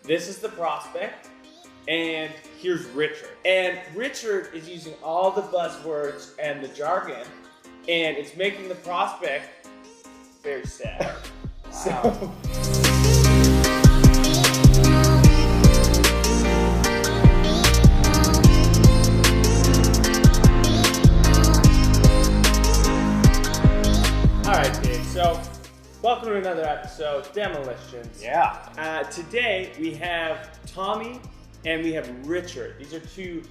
this is the prospect, and here's Richard. And Richard is using all the buzzwords and the jargon, and it's making the prospect very sad. Wow. Alright, Dave, so welcome to another episode, Demolitions. Yeah. Today we have Tommy and we have Richard. These are two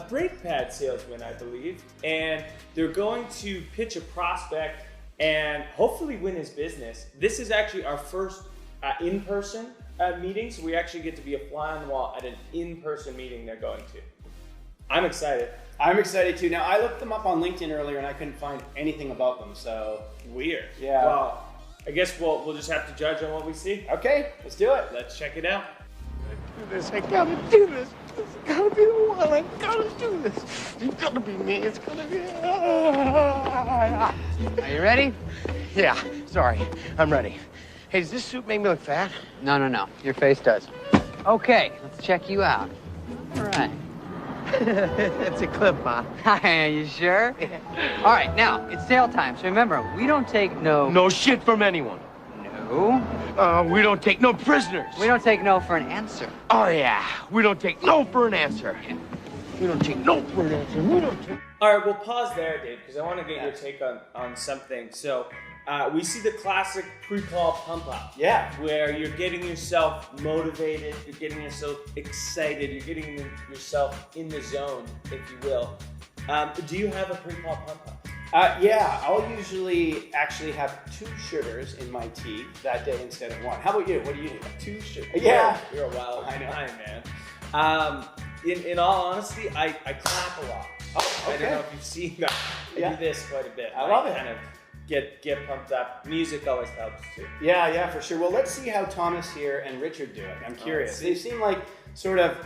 brake pad salesmen, I believe, and they're going to pitch a prospect and hopefully win his business. This is actually our first in-person meeting, so we actually get to be a fly on the wall at an in-person meeting they're going to. I'm excited. I'm excited too. Now, I looked them up on LinkedIn earlier and I couldn't find anything about them, so. Weird. Yeah. Well, I guess we'll just have to judge on what we see. Okay, let's do it. Let's check it out. I gotta do this. It's gotta be the one. I gotta do this. It's gotta be me. It's gotta be. Are you ready? Yeah. Sorry, I'm ready. Hey, does this suit make me look fat? No. Your face does. Okay, let's check you out. All right. It's a clip, huh? Are you sure? All right, now, it's sale time, so remember, we don't take no... No shit from anyone. No. We don't take no prisoners. We don't take no for an answer. Oh, yeah. We don't take no for an answer. We don't take no for an answer. We don't take... All right, we'll pause there, Dave, because I want to get your take on something. So we see the classic pre-call pump-up. Yeah. Where you're getting yourself motivated, you're getting yourself excited, you're getting yourself in the zone, if you will. Do you have a pre-call pump-up? Yeah, I'll usually actually have 2 sugars in my tea that day instead of 1. How about you? What do you do? 2 sugars. Yeah. You're a wild I know. guy, man. In all honesty, I clap a lot. Oh, okay. I don't know if you've seen that. I Yeah. do this quite a bit. I love it. Kind of get pumped up. Music always helps too. Yeah, for sure. Well, let's see how Thomas here and Richard do it. I'm curious. They seem like sort of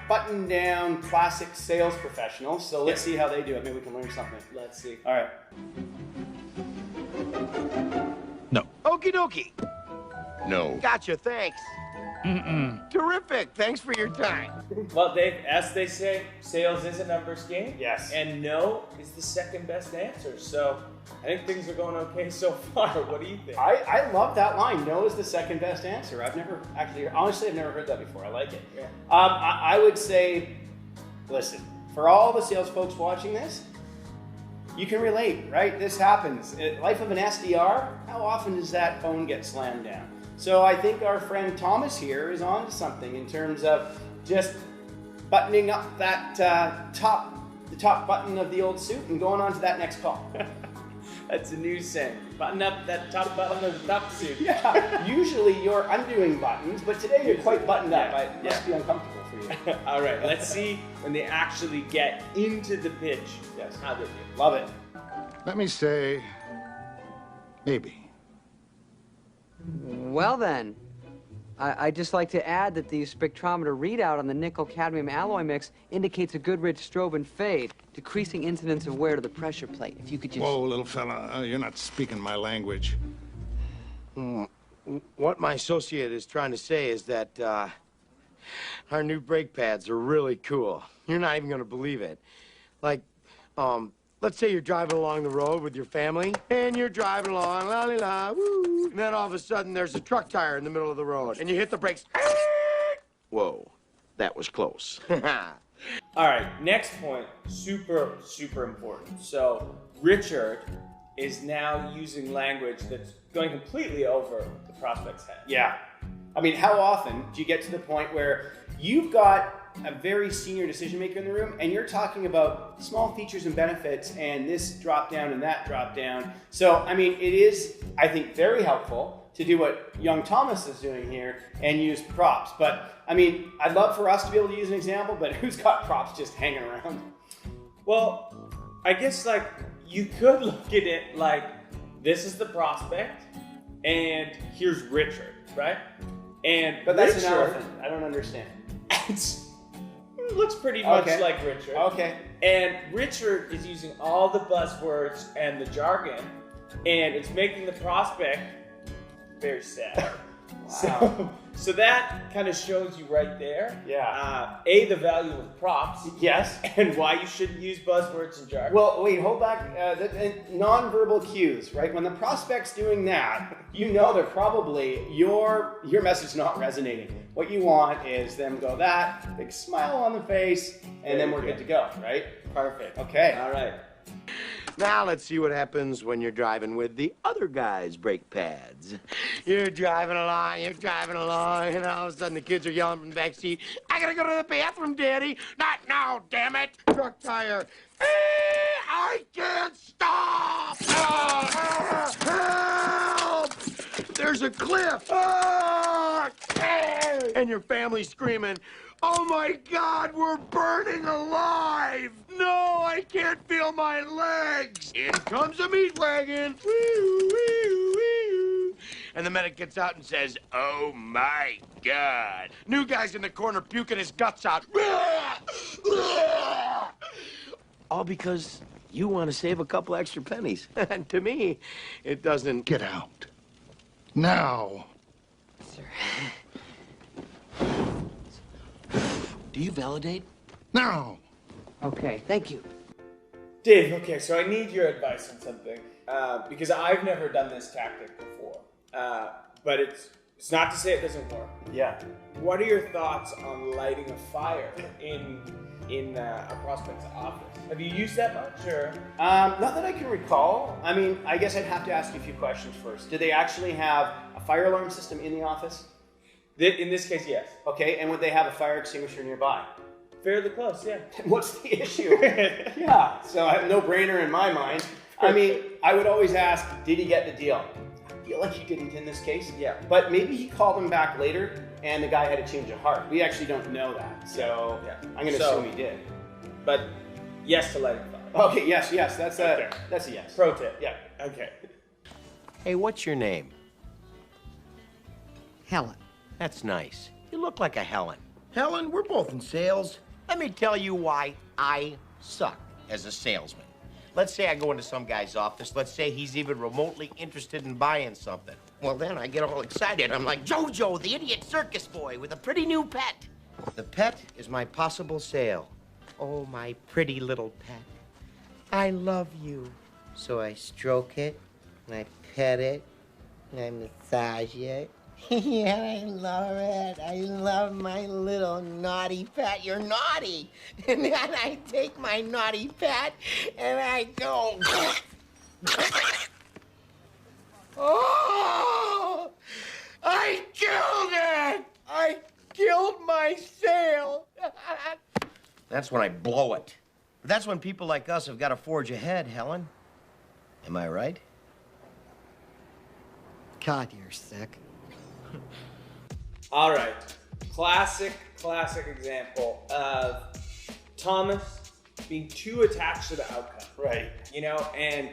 buttoned down classic sales professionals. So let's see how they do it. Maybe we can learn something. Let's see. All right. No. Okie dokie. No. Gotcha, thanks. Terrific. Thanks for your time. Well, Dave, as they say, sales is a numbers game. Yes. And no is the second best answer. So I think things are going okay so far. What do you think? I love that line. No is the second best answer. I've never heard that before. I like it. Yeah. I would say, listen, for all the sales folks watching this, you can relate, right? This happens. Life of an SDR, how often does that phone get slammed down? So I think our friend Thomas here is on to something in terms of just buttoning up that the top button of the old suit and going on to that next call. That's a new saying. Button up that top button of the top suit. Yeah, usually you're undoing buttons, but today you're quite buttoned up. Yeah, It must be uncomfortable for you. All right, let's see when they actually get into the pitch. Yes. How they do. Love it. Let me say, maybe. Well then, I'd just like to add that the spectrometer readout on the nickel-cadmium alloy mix indicates a Goodrich strobe and fade, decreasing incidence of wear to the pressure plate. If you could just... Whoa, little fella, you're not speaking my language. What my associate is trying to say is that our new brake pads are really cool. You're not even gonna believe it. Like, let's say you're driving along the road with your family, and you're driving along, la-li-la, woo, and then all of a sudden there's a truck tire in the middle of the road, and you hit the brakes. Whoa, that was close. All right, next point, super important. So Richard is now using language that's going completely over the prospect's head. Yeah. I mean, how often do you get to the point where you've got a very senior decision maker in the room and you're talking about small features and benefits and this drop down and that drop down? So, I mean, it is, I think, very helpful to do what young Thomas is doing here and use props. But, I mean, I'd love for us to be able to use an example, but who's got props just hanging around? Well, I guess like you could look at it like this is the prospect and here's Richard, right? And But that's Richard, an elephant. I don't understand. It looks pretty much Okay. like Richard. Okay. And Richard is using all the buzzwords and the jargon, and it's making the prospect very sad. Wow. So that kind of shows you right there. Yeah. The value of props. Yes. And why you shouldn't use buzzwords and jargon. Well, wait, hold back. Non-verbal cues, right? When the prospect's doing that, you know they're probably, your message is not resonating. What you want is them go that, big smile on the face, and then we're good to go, right? Perfect. Okay. All right. Now let's see what happens when you're driving with the other guy's brake pads. You're driving along, and all of a sudden the kids are yelling from the back seat, "I gotta go to the bathroom, Daddy!" "Not now, damn it!" Truck tire. "I can't stop! Help! There's a cliff! And your family's screaming, "Oh my God, we're burning alive! No, I can't feel my legs!" In comes a meat wagon. Wee, wee, wee. And the medic gets out and says, "Oh my God." New guy's in the corner puking his guts out. All because you want to save a couple extra pennies. And to me, it doesn't... Get out. Now. Do you validate? Now. Okay, thank you. Dave, okay, so I need your advice on something. Because I've never done this tactic before. But it's not to say it doesn't work. Yeah. What are your thoughts on lighting a fire in a prospect's office? Have you used that much, or? Not that I can recall. I mean, I guess I'd have to ask you a few questions first. Do they actually have a fire alarm system in the office? In this case, yes. Okay, and would they have a fire extinguisher nearby? Fairly close, yeah. What's the issue? Yeah, so I have no brainer in my mind. I mean, I would always ask, did he get the deal? I feel like he didn't in this case. Yeah. But maybe he called him back later and the guy had a change of heart. We actually don't know that. So Yeah. I'm going to assume he did. But yes to lighting fire. Okay, yes, that's a yes. Pro tip. Yeah. Okay. Hey, what's your name? Helen. That's nice. You look like a Helen. Helen, we're both in sales. Let me tell you why I suck as a salesman. Let's say I go into some guy's office. Let's say he's even remotely interested in buying something. Well, then I get all excited. I'm like, Jojo, the idiot circus boy with a pretty new pet. The pet is my possible sale. Oh, my pretty little pet. I love you. So I stroke it, and I pet it, and I massage it. Yeah, I love it. I love my little naughty pet. You're naughty. And then I take my naughty pet and I go. Oh! I killed it! I killed my sale. That's when I blow it. That's when people like us have got to forge ahead, Helen. Am I right? God, you're sick. All right. Classic example of Thomas being too attached to the outcome. Right. You know, and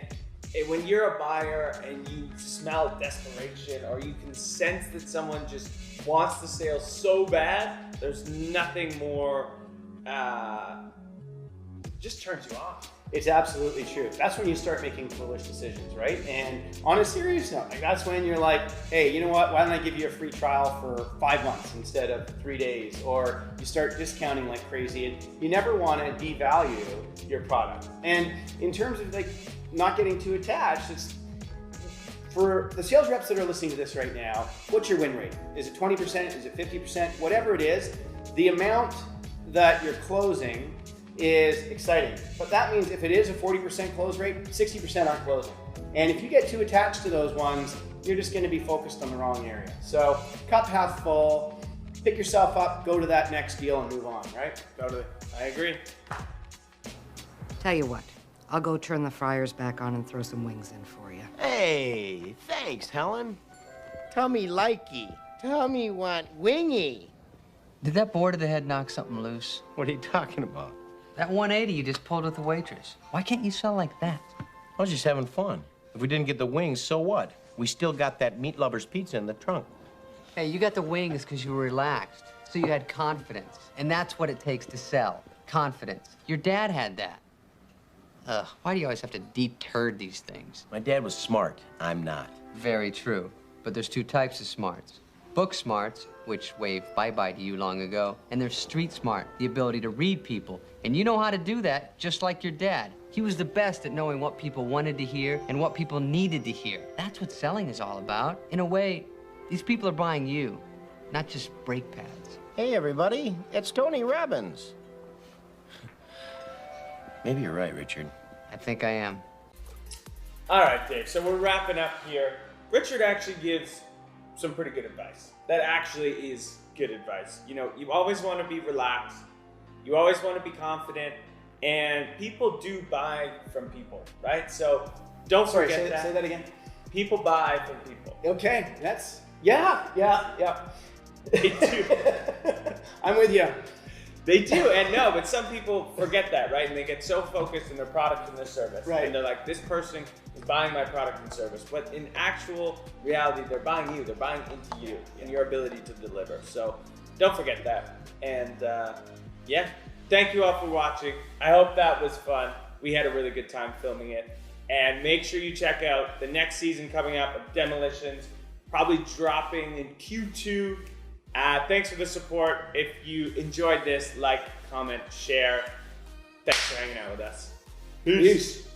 when you're a buyer and you smell desperation or you can sense that someone just wants the sale so bad, there's nothing more, just turns you off. It's absolutely true. That's when you start making foolish decisions, right? And on a serious note, like that's when you're like, hey, you know what? Why don't I give you a free trial for 5 months instead of 3 days? Or you start discounting like crazy. And you never want to devalue your product. And in terms of like not getting too attached, it's for the sales reps that are listening to this right now, what's your win rate? Is it 20%? Is it 50%? Whatever it is, the amount that you're closing is exciting. But that means if it is a 40% close rate, 60% aren't closing. And if you get too attached to those ones, you're just going to be focused on the wrong area. So cup half full, pick yourself up, go to that next deal and move on, right? Totally. I agree. Tell you what, I'll go turn the fryers back on and throw some wings in for you. Hey, thanks, Helen. Tummy likey. Tummy want wingy. Did that board of the head knock something loose? What are you talking about? That 180 you just pulled with the waitress. Why can't you sell like that? I was just having fun. If we didn't get the wings, so what? We still got that meat lover's pizza in the trunk. Hey, you got the wings because you were relaxed, so you had confidence. And that's what it takes to sell. Confidence. Your dad had that. Ugh, why do you always have to deturd these things? My dad was smart. I'm not. Very true. But there's two types of smarts. Book smarts which waved bye-bye to you long ago. And there's street smart, the ability to read people. And you know how to do that, just like your dad. He was the best at knowing what people wanted to hear and what people needed to hear. That's what selling is all about. In a way, these people are buying you, not just brake pads. Hey, everybody, it's Tony Robbins. Maybe you're right, Richard. I think I am. All right, Dave. So we're wrapping up here. Richard actually gives some pretty good advice. That actually is good advice. You know, you always want to be relaxed. You always want to be confident. And people do buy from people, right? So don't forget that. Say that again. People buy from people. Okay, yeah. They do. I'm with you. They do, and no, but some people forget that, right? And they get so focused on their product and their service. Right. And they're like, this person is buying my product and service. But in actual reality, they're buying you. They're buying into you and your ability to deliver. So don't forget that. And yeah, thank you all for watching. I hope that was fun. We had a really good time filming it. And make sure you check out the next season coming up of Demolitions, probably dropping in Q2. Thanks for the support. If you enjoyed this, like, comment, share. Thanks for hanging out with us. Peace.